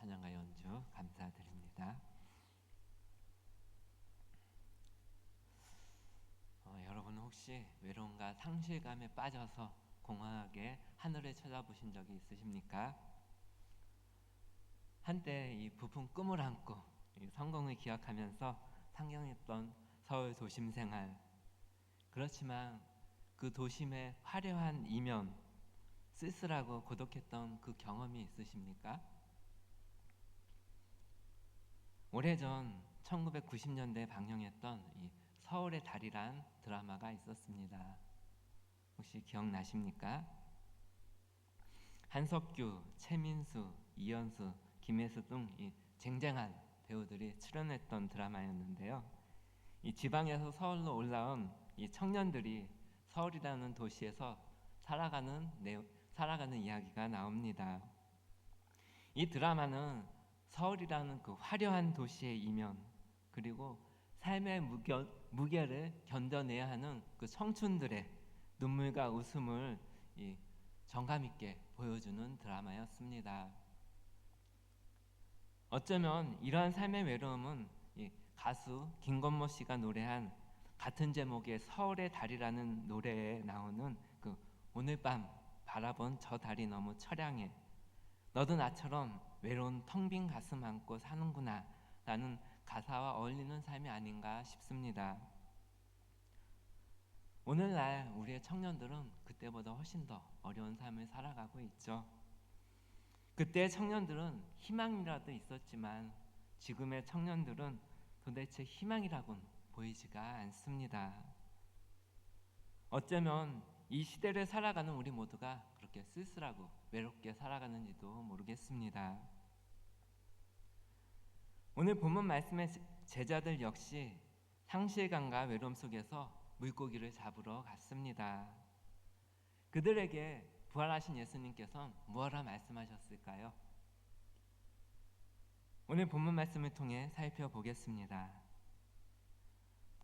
찬양과 연주 감사드립니다. 여러분은 혹시 외로움과 상실감에 빠져서 공허하게 하늘을 쳐다보신 적이 있으십니까? 한때 이 부푼 꿈을 안고 이 성공을 기약하면서 상경했던 서울 도심 생활. 그렇지만 그 도심의 화려한 이면, 쓸쓸하고 고독했던 그 경험이 있으십니까? 오래전 1990년대에 방영했던 이 서울의 달이란 드라마가 있었습니다. 혹시 기억나십니까? 한석규, 최민수, 이현수, 김혜수 등 이 쟁쟁한 배우들이 출연했던 드라마였는데요. 이 지방에서 서울로 올라온 이 청년들이 서울이라는 도시에서 살아가는 이야기가 나옵니다. 이 드라마는 서울이라는 그 화려한 도시의 이면, 그리고 삶의 무게를 견뎌내야 하는 그 청춘들의 눈물과 웃음을 정감 있게 보여주는 드라마였습니다. 어쩌면 이러한 삶의 외로움은 가수 김건모 씨가 노래한 같은 제목의 서울의 달이라는 노래에 나오는 그 오늘 밤 바라본 저 달이 너무 처량해, 너도 나처럼 외로운 텅 빈 가슴 안고 사는구나 라는 가사와 어울리는 삶이 아닌가 싶습니다. 오늘날 우리의 청년들은 그때보다 훨씬 더 어려운 삶을 살아가고 있죠. 그때의 청년들은 희망이라도 있었지만 지금의 청년들은 도대체 희망이라고는 보이지가 않습니다. 어쩌면 이 시대를 살아가는 우리 모두가 그렇게 쓸쓸하고 외롭게 살아가는지도 모르겠습니다. 오늘 본문 말씀의 제자들 역시 상실감과 외로움 속에서 물고기를 잡으러 갔습니다. 그들에게 부활하신 예수님께서는 무엇라 말씀하셨을까요? 오늘 본문 말씀을 통해 살펴보겠습니다.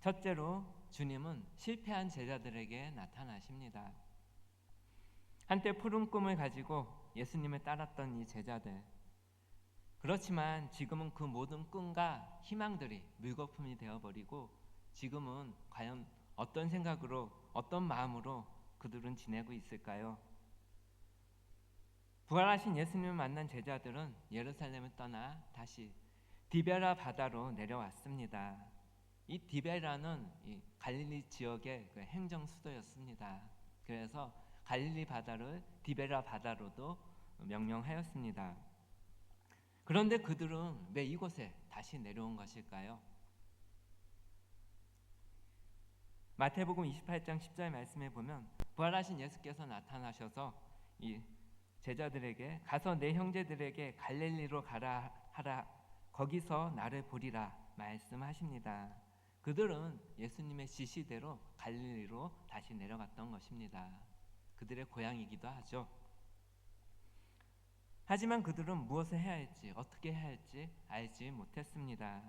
첫째로 주님은 실패한 제자들에게 나타나십니다. 한때 푸른 꿈을 가지고 예수님을 따랐던 이 제자들, 그렇지만 지금은 그 모든 꿈과 희망들이 물거품이 되어버리고 지금은 과연 어떤 생각으로, 어떤 마음으로 그들은 지내고 있을까요? 부활하신 예수님을 만난 제자들은 예루살렘을 떠나 다시 디베라 바다로 내려왔습니다. 이 디베라는 이 갈릴리 지역의 그 행정 수도였습니다. 그래서 갈릴리 바다를 디베라 바다로도 명명하였습니다. 그런데 그들은 왜 이곳에 다시 내려온 것일까요? 마태복음 28장 10절 말씀에 보면 부활하신 예수께서 나타나셔서 이 제자들에게 가서 내 형제들에게 갈릴리로 가라 하라, 거기서 나를 보리라 말씀하십니다. 그들은 예수님의 지시대로 갈릴리로 다시 내려갔던 것입니다. 그들의 고향이기도 하죠. 하지만 그들은 무엇을 해야 할지, 어떻게 해야 할지 알지 못했습니다.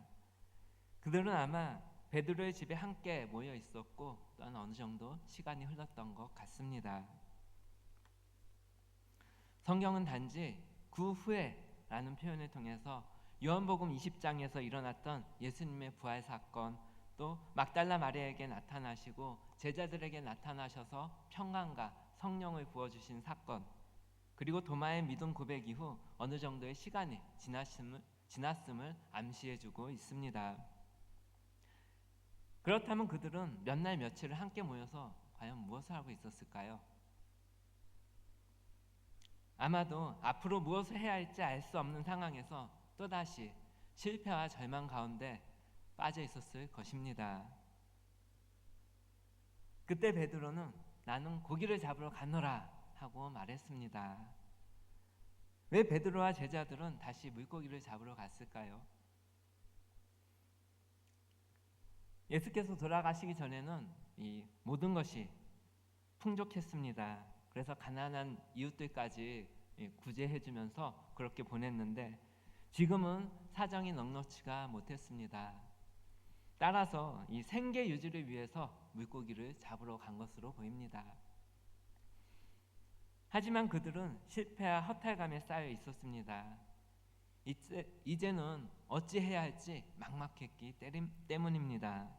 그들은 아마 베드로의 집에 함께 모여 있었고 또한 어느 정도 시간이 흘렀던 것 같습니다. 성경은 단지 그 후에라는 표현을 통해서 요한복음 20장에서 일어났던 예수님의 부활 사건, 또 막달라 마리아에게 나타나시고 제자들에게 나타나셔서 평강과 성령을 부어주신 사건, 그리고 도마의 믿음 고백 이후 어느 정도의 시간이 지났음을 암시해주고 있습니다. 그렇다면 그들은 몇 날 며칠을 함께 모여서 과연 무엇을 하고 있었을까요? 아마도 앞으로 무엇을 해야 할지 알 수 없는 상황에서 또다시 실패와 절망 가운데 빠져 있었을 것입니다. 그때 베드로는 나는 고기를 잡으러 가노라 하고 말했습니다. 왜 베드로와 제자들은 다시 물고기를 잡으러 갔을까요? 예수께서 돌아가시기 전에는 이 모든 것이 풍족했습니다. 그래서 가난한 이웃들까지 구제해주면서 그렇게 보냈는데 지금은 사정이 넉넉지가 못했습니다. 따라서 이 생계 유지를 위해서 물고기를 잡으러 간 것으로 보입니다. 하지만 그들은 실패와 허탈감에 쌓여 있었습니다. 이제는 어찌해야 할지 막막했기 때문입니다.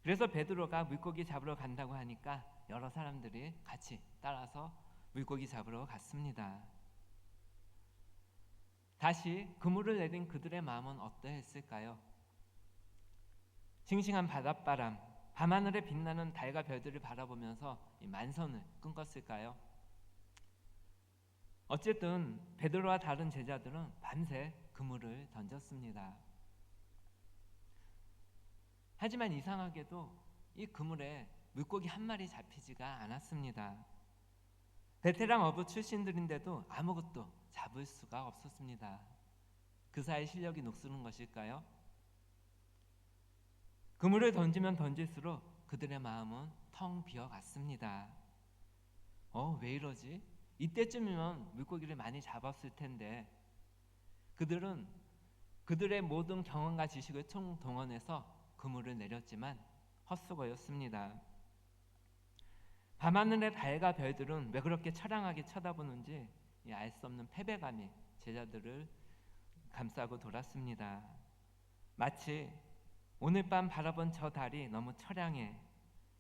그래서 베드로가 물고기 잡으러 간다고 하니까 여러 사람들이 같이 따라서 물고기 잡으러 갔습니다. 다시 그물을 내린 그들의 마음은 어떠했을까요? 싱싱한 바닷바람, 밤하늘에 빛나는 달과 별들을 바라보면서 이 만선을 꿈꿨을까요? 어쨌든 베드로와 다른 제자들은 밤새 그물을 던졌습니다. 하지만 이상하게도 이 그물에 물고기 한 마리 잡히지가 않았습니다. 베테랑 어부 출신들인데도 아무것도 잡을 수가 없었습니다. 그 사이 실력이 녹슬은 것일까요? 그물을 던지면 던질수록 그들의 마음은 텅 비어갔습니다. 왜 이러지? 이때쯤이면 물고기를 많이 잡았을 텐데. 그들은 그들의 모든 경험과 지식을 총동원해서 그물을 내렸지만 헛수고였습니다. 밤하늘의 달과 별들은 왜 그렇게 처량하게 쳐다보는지 알 수 없는 패배감이 제자들을 감싸고 돌았습니다. 마치 오늘 밤 바라본 저 달이 너무 처량해.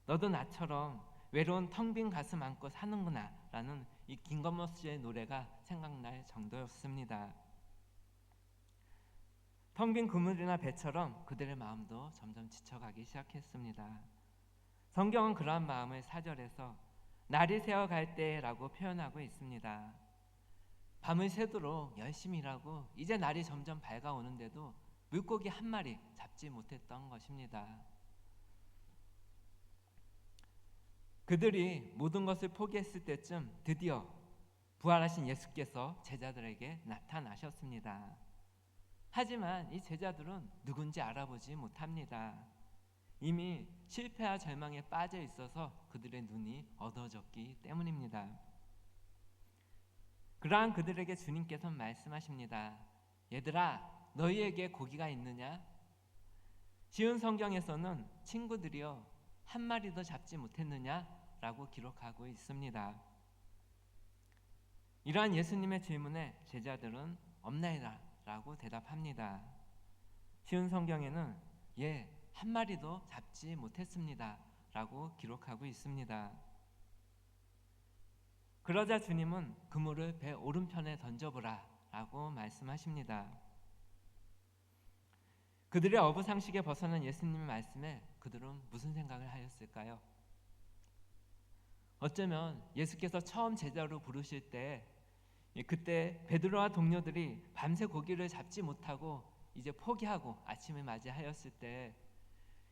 너도 나처럼 외로운 텅 빈 가슴 안고 사는구나 라는 이 김건모 씨의 노래가 생각날 정도였습니다. 텅 빈 그물이나 배처럼 그들의 마음도 점점 지쳐가기 시작했습니다. 성경은 그러한 마음을 4절에서 날이 새어갈 때라고 표현하고 있습니다. 밤을 새도록 열심히 일하고 이제 날이 점점 밝아오는데도 물고기 한 마리 잡지 못했던 것입니다. 그들이 모든 것을 포기했을 때쯤 드디어 부활하신 예수께서 제자들에게 나타나셨습니다. 하지만 이 제자들은 누군지 알아보지 못합니다. 이미 실패와 절망에 빠져 있어서 그들의 눈이 어두워졌기 때문입니다. 그러한 그들에게 주님께서는 말씀하십니다. 얘들아, 너희에게 고기가 있느냐? 쉬운 성경에서는 친구들이여 한 마리도 잡지 못했느냐? 라고 기록하고 있습니다. 이러한 예수님의 질문에 제자들은 없나이다 라고 대답합니다. 쉬운 성경에는 한 마리도 잡지 못했습니다 라고 기록하고 있습니다. 그러자 주님은 그물을 배 오른편에 던져보라 라고 말씀하십니다. 그들의 어부상식에 벗어난 예수님의 말씀에 그들은 무슨 생각을 하였을까요? 어쩌면 예수께서 처음 제자로 부르실 때 그때 베드로와 동료들이 밤새 고기를 잡지 못하고 이제 포기하고 아침을 맞이하였을 때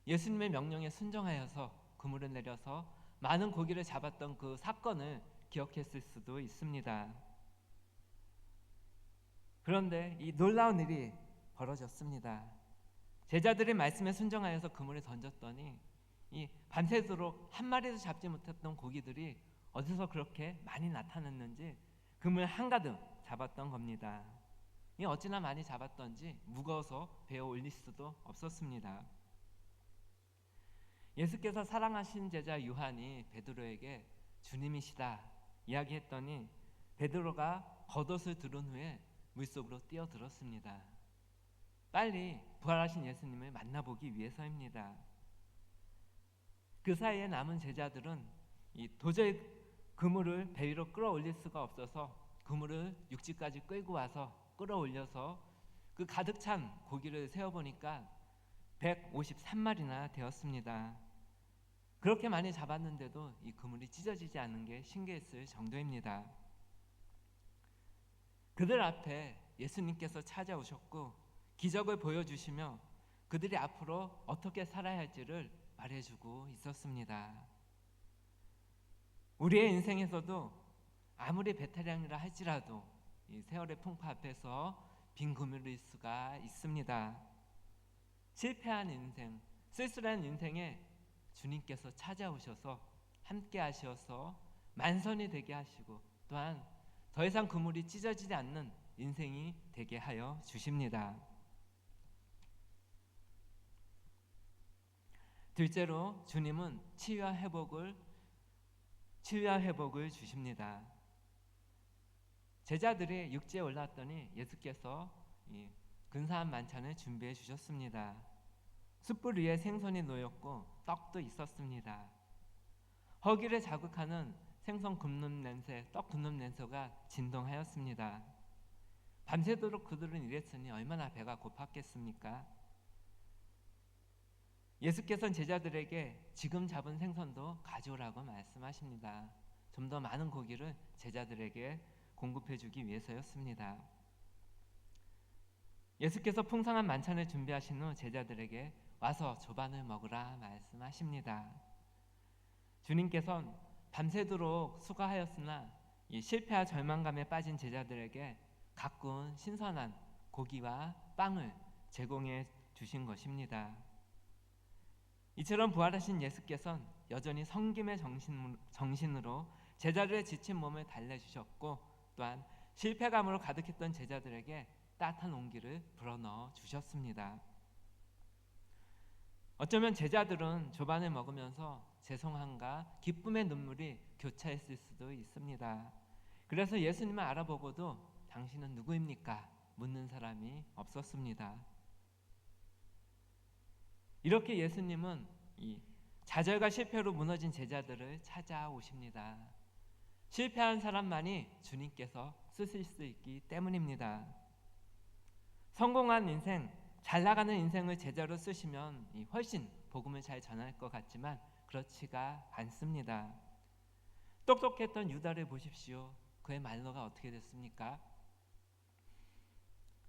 예수님의 명령에 순종하여서 그물을 내려서 많은 고기를 잡았던 그 사건을 기억했을 수도 있습니다. 그런데 이 놀라운 일이 벌어졌습니다. 제자들의 말씀에 순종하여서 그물을 던졌더니 이 밤새도록 한 마리도 잡지 못했던 고기들이 어디서 그렇게 많이 나타났는지 그물 한가득 잡았던 겁니다. 이 어찌나 많이 잡았던지 무거워서 배에 올릴 수도 없었습니다. 예수께서 사랑하신 제자 요한이 베드로에게 주님이시다 이야기했더니 베드로가 겉옷을 두른 후에 물속으로 뛰어들었습니다. 빨리 부활하신 예수님을 만나보기 위해서입니다. 그 사이에 남은 제자들은 도저히 그물을 배 위로 끌어올릴 수가 없어서 그물을 육지까지 끌고 와서 끌어올려서 그 가득 찬 고기를 세어보니까 153마리나 되었습니다. 그렇게 많이 잡았는데도 이 그물이 찢어지지 않는 게 신기했을 정도입니다. 그들 앞에 예수님께서 찾아오셨고 기적을 보여주시며 그들이 앞으로 어떻게 살아야 할지를 말해주고 있었습니다. 우리의 인생에서도 아무리 베테랑이라 할지라도 이 세월의 풍파 앞에서 빈 그물일 수가 있습니다. 실패한 인생, 쓸쓸한 인생에 주님께서 찾아오셔서 함께 하셔서 만선이 되게 하시고 또한 더 이상 그물이 찢어지지 않는 인생이 되게 하여 주십니다. 둘째로 주님은 치유와 회복을 주십니다. 제자들이 육지에 올라왔더니 예수께서 이 근사한 만찬을 준비해 주셨습니다. 숯불 위에 생선이 놓였고 떡도 있었습니다. 허기를 자극하는 생선 굽는 냄새, 떡 굽는 냄새가 진동하였습니다. 밤새도록 그들은 일했으니 얼마나 배가 고팠겠습니까? 예수께서는 제자들에게 지금 잡은 생선도 가져오라고 말씀하십니다. 좀 더 많은 고기를 제자들에게 공급해 주기 위해서였습니다. 예수께서 풍성한 만찬을 준비하신 후 제자들에게 와서 조반을 먹으라 말씀하십니다. 주님께서는 밤새도록 수고하였으나 이 실패와 절망감에 빠진 제자들에게 가꾼 신선한 고기와 빵을 제공해 주신 것입니다. 이처럼 부활하신 예수께서는 여전히 성김의 정신으로 제자들의 지친 몸을 달래주셨고 또한 실패감으로 가득했던 제자들에게 따뜻한 온기를 불어넣어 주셨습니다. 어쩌면 제자들은 조반을 먹으면서 죄송함과 기쁨의 눈물이 교차했을 수도 있습니다. 그래서 예수님을 알아보고도 당신은 누구입니까? 묻는 사람이 없었습니다. 이렇게 예수님은 이 좌절과 실패로 무너진 제자들을 찾아오십니다. 실패한 사람만이 주님께서 쓰실 수 있기 때문입니다. 성공한 인생, 잘 나가는 인생을 제자로 쓰시면 훨씬 복음을 잘 전할 것 같지만 그렇지가 않습니다. 똑똑했던 유다를 보십시오. 그의 말로가 어떻게 됐습니까?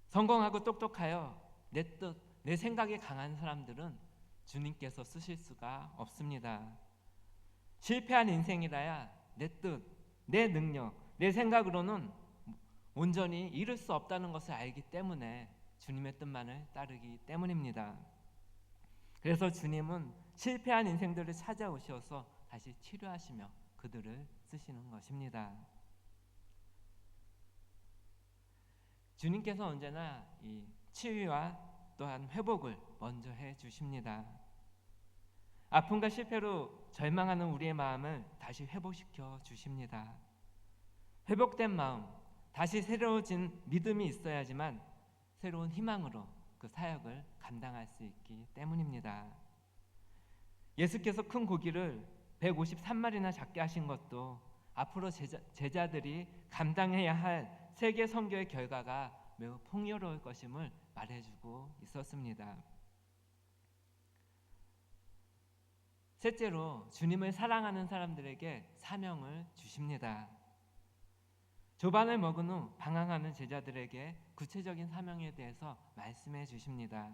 성공하고 똑똑하여 내 뜻, 내 생각이 강한 사람들은 주님께서 쓰실 수가 없습니다. 실패한 인생이라야 내 뜻, 내 능력, 내 생각으로는 온전히 이룰 수 없다는 것을 알기 때문에 주님의 뜻만을 따르기 때문입니다. 그래서 주님은 실패한 인생들을 찾아오셔서 다시 치료하시며 그들을 쓰시는 것입니다. 주님께서 언제나 이 치유와 또한 회복을 먼저 해 주십니다. 아픔과 실패로 절망하는 우리의 마음을 다시 회복시켜 주십니다. 회복된 마음, 다시 새로워진 믿음이 있어야지만 새로운 희망으로 그 사역을 감당할 수 있기 때문입니다. 예수께서 큰 고기를 153마리나 잡게 하신 것도 앞으로 제자들이 감당해야 할 세계 선교의 결과가 매우 풍요로울 것임을 말해주고 있었습니다. 셋째로 주님을 사랑하는 사람들에게 사명을 주십니다. 조반을 먹은 후 방황하는 제자들에게 구체적인 사명에 대해서 말씀해 주십니다.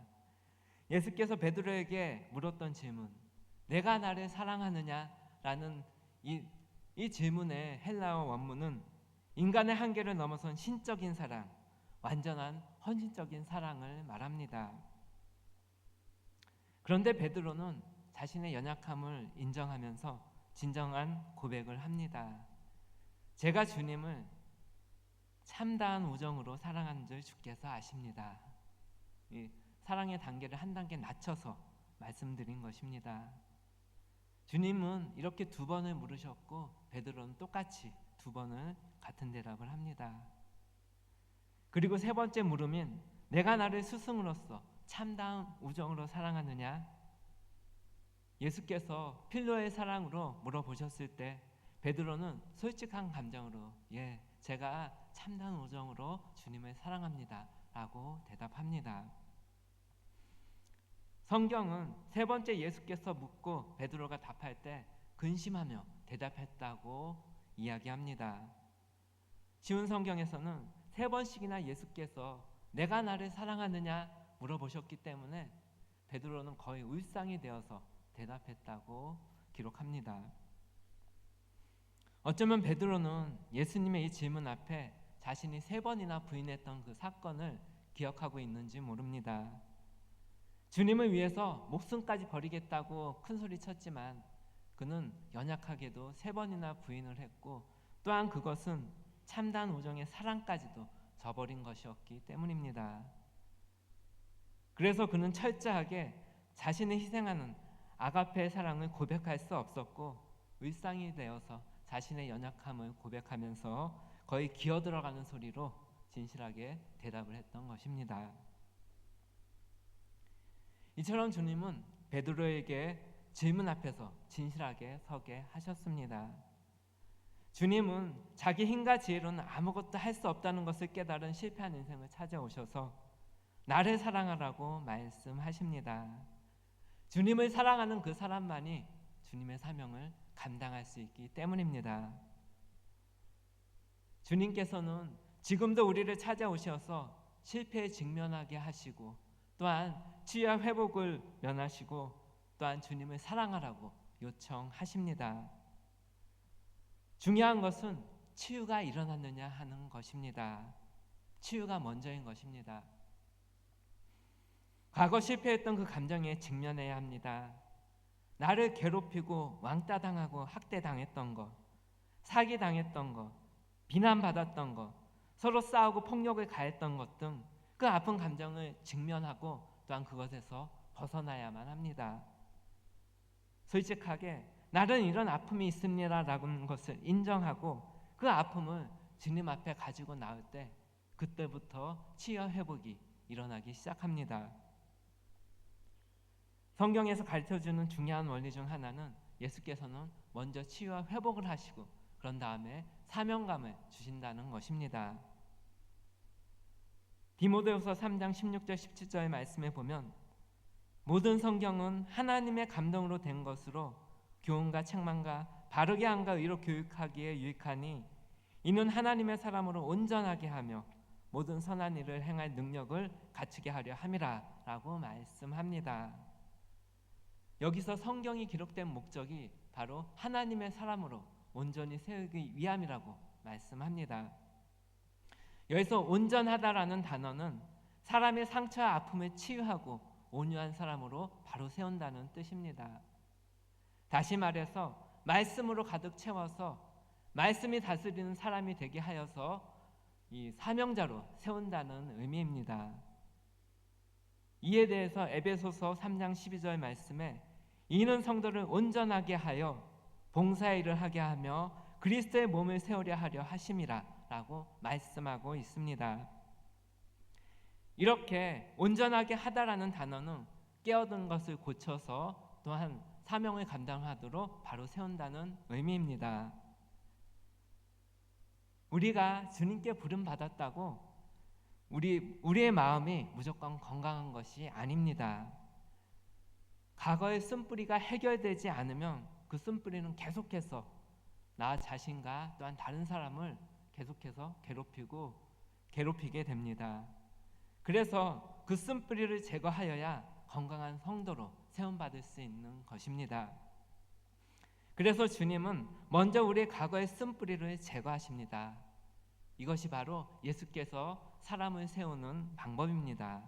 예수께서 베드로에게 물었던 질문, 내가 나를 사랑하느냐라는 이 질문의 헬라어 원문은 인간의 한계를 넘어선 신적인 사랑, 완전한 헌신적인 사랑을 말합니다. 그런데 베드로는 자신의 연약함을 인정하면서 진정한 고백을 합니다. 제가 주님을 참다한 우정으로 사랑한 줄 주께서 아십니다. 이 사랑의 단계를 한 단계 낮춰서 말씀드린 것입니다. 주님은 이렇게 두 번을 물으셨고 베드로는 똑같이 두 번을 같은 대답을 합니다. 그리고 세 번째 물음인 내가 나를 스승으로서 참다운 우정으로 사랑하느냐? 예수께서 필로의 사랑으로 물어보셨을 때 베드로는 솔직한 감정으로 예, 제가 참다운 우정으로 주님을 사랑합니다 라고 대답합니다. 성경은 세 번째 예수께서 묻고 베드로가 답할 때 근심하며 대답했다고 이야기합니다. 쉬운 성경에서는 세 번씩이나 예수께서 내가 나를 사랑하느냐 물어보셨기 때문에 베드로는 거의 울상이 되어서 대답했다고 기록합니다. 어쩌면 베드로는 예수님의 이 질문 앞에 자신이 세 번이나 부인했던 그 사건을 기억하고 있는지 모릅니다. 주님을 위해서 목숨까지 버리겠다고 큰소리 쳤지만 그는 연약하게도 세 번이나 부인을 했고 또한 그것은 참다운 우정의 사랑까지도 저버린 것이었기 때문입니다. 그래서 그는 철저하게 자신을 희생하는 아가페의 사랑을 고백할 수 없었고 울상이 되어서 자신의 연약함을 고백하면서 거의 기어들어가는 소리로 진실하게 대답을 했던 것입니다. 이처럼 주님은 베드로에게 질문 앞에서 진실하게 서게 하셨습니다. 주님은 자기 힘과 지혜로는 아무것도 할 수 없다는 것을 깨달은 실패한 인생을 찾아오셔서 나를 사랑하라고 말씀하십니다. 주님을 사랑하는 그 사람만이 주님의 사명을 감당할 수 있기 때문입니다. 주님께서는 지금도 우리를 찾아오셔서 실패에 직면하게 하시고 또한 치유와 회복을 면하시고 또한 주님을 사랑하라고 요청하십니다. 중요한 것은 치유가 일어났느냐 하는 것입니다. 치유가 먼저인 것입니다. 과거 실패했던 그 감정에 직면해야 합니다. 나를 괴롭히고 왕따당하고 학대당했던 것, 사기당했던 것, 비난받았던 것, 서로 싸우고 폭력을 가했던 것 등 그 아픈 감정을 직면하고 또한 그것에서 벗어나야만 합니다. 솔직하게 나는 이런 아픔이 있습니다라는 것을 인정하고 그 아픔을 주님 앞에 가지고 나올 때 그때부터 치유와 회복이 일어나기 시작합니다. 성경에서 가르쳐주는 중요한 원리 중 하나는 예수께서는 먼저 치유와 회복을 하시고 그런 다음에 사명감을 주신다는 것입니다. 디모데후서 3장 16절 17절의 말씀에 보면 모든 성경은 하나님의 감동으로 된 것으로 교훈과 책망과 바르게 함과 의로 교육하기에 유익하니 이는 하나님의 사람으로 온전하게 하며 모든 선한 일을 행할 능력을 갖추게 하려 함이라 라고 말씀합니다. 여기서 성경이 기록된 목적이 바로 하나님의 사람으로 온전히 세우기 위함이라고 말씀합니다. 여기서 온전하다라는 단어는 사람의 상처와 아픔을 치유하고 온유한 사람으로 바로 세운다는 뜻입니다. 다시 말해서 말씀으로 가득 채워서 말씀이 다스리는 사람이 되게 하여서 이 사명자로 세운다는 의미입니다. 이에 대해서 에베소서 3장 12절 말씀에 이는 성도를 온전하게 하여 봉사의 일을 하게 하며 그리스도의 몸을 세우려 하려 하심이라 라고 말씀하고 있습니다. 이렇게 온전하게 하다라는 단어는 깨어든 것을 고쳐서 또한 사명을 감당하도록 바로 세운다는 의미입니다. 우리가 주님께 부름 받았다고 우리의 마음이 무조건 건강한 것이 아닙니다. 과거의 쓴뿌리가 해결되지 않으면 그 쓴뿌리는 계속해서 나 자신과 또한 다른 사람을 계속해서 괴롭히게 됩니다. 그래서 그 쓴뿌리를 제거하여야 건강한 성도로 세움받을 수 있는 것입니다. 그래서 주님은 먼저 우리의 과거의 쓴뿌리를 제거하십니다. 이것이 바로 예수께서 사람을 세우는 방법입니다.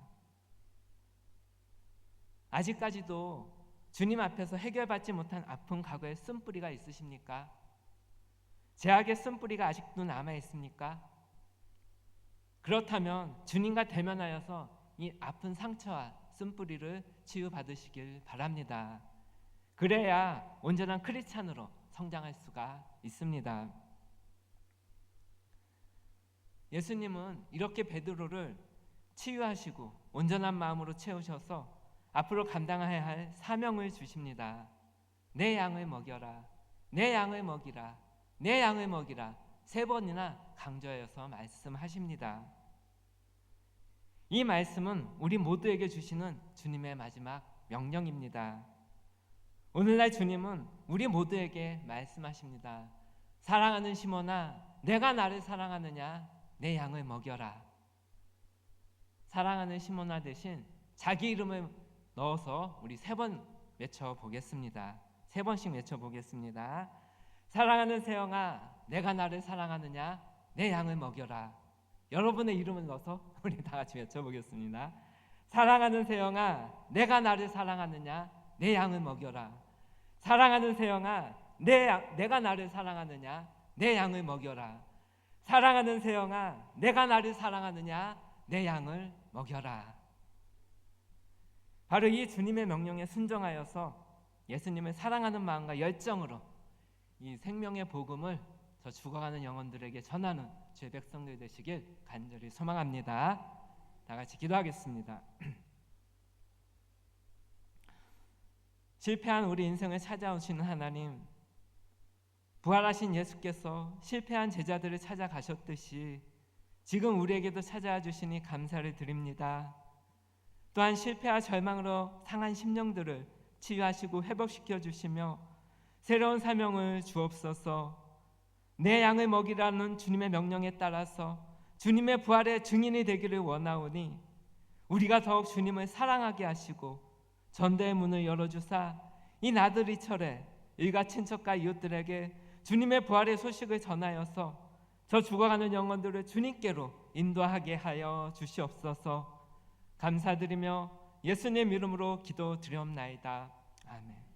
아직까지도 주님 앞에서 해결받지 못한 아픈 과거의 쓴뿌리가 있으십니까? 죄악의 쓴뿌리가 아직도 남아 있습니까? 그렇다면 주님과 대면하여서 이 아픈 상처와 쓴뿌리를 치유받으시길 바랍니다. 그래야 온전한 크리스찬으로 성장할 수가 있습니다. 예수님은 이렇게 베드로를 치유하시고 온전한 마음으로 채우셔서 앞으로 감당해야 할 사명을 주십니다. 내 양을 먹여라, 내 양을 먹이라, 내 양을 먹이라 3번이나 강조하여서 말씀하십니다. 이 말씀은 우리 모두에게 주시는 주님의 마지막 명령입니다. 오늘날 주님은 우리 모두에게 말씀하십니다. 사랑하는 시몬아, 내가 나를 사랑하느냐? 내 양을 먹여라. 사랑하는 시몬아 대신 자기 이름을 넣어서 우리 3번 외쳐보겠습니다. 3번씩 외쳐보겠습니다. 사랑하는 세영아, 내가 나를 사랑하느냐? 내 양을 먹여라. 여러분의 이름을 넣어서 우리 다 같이 외쳐보겠습니다. 사랑하는 세영아, 내가 나를 사랑하느냐? 내 양을 먹여라. 사랑하는 세영아, 내가 나를 사랑하느냐? 내 양을 먹여라. 사랑하는 세영아, 내가 나를 사랑하느냐? 내 양을 먹여라. 바로 이 주님의 명령에 순종하여서 예수님을 사랑하는 마음과 열정으로 이 생명의 복음을 저 죽어가는 영혼들에게 전하는 주의 백성들 되시길 간절히 소망합니다. 다 같이 기도하겠습니다. 실패한 우리 인생을 찾아오시는 하나님, 부활하신 예수께서 실패한 제자들을 찾아가셨듯이 지금 우리에게도 찾아와 주시니 감사를 드립니다. 또한 실패와 절망으로 상한 심령들을 치유하시고 회복시켜 주시며 새로운 사명을 주옵소서. 내 양을 먹이라는 주님의 명령에 따라서 주님의 부활의 증인이 되기를 원하오니 우리가 더욱 주님을 사랑하게 하시고 전대의 문을 열어주사 이 나들이철에 일가 친척과 이웃들에게 주님의 부활의 소식을 전하여서 저 죽어가는 영혼들을 주님께로 인도하게 하여 주시옵소서. 감사드리며 예수님 이름으로 기도드리옵나이다. 아멘.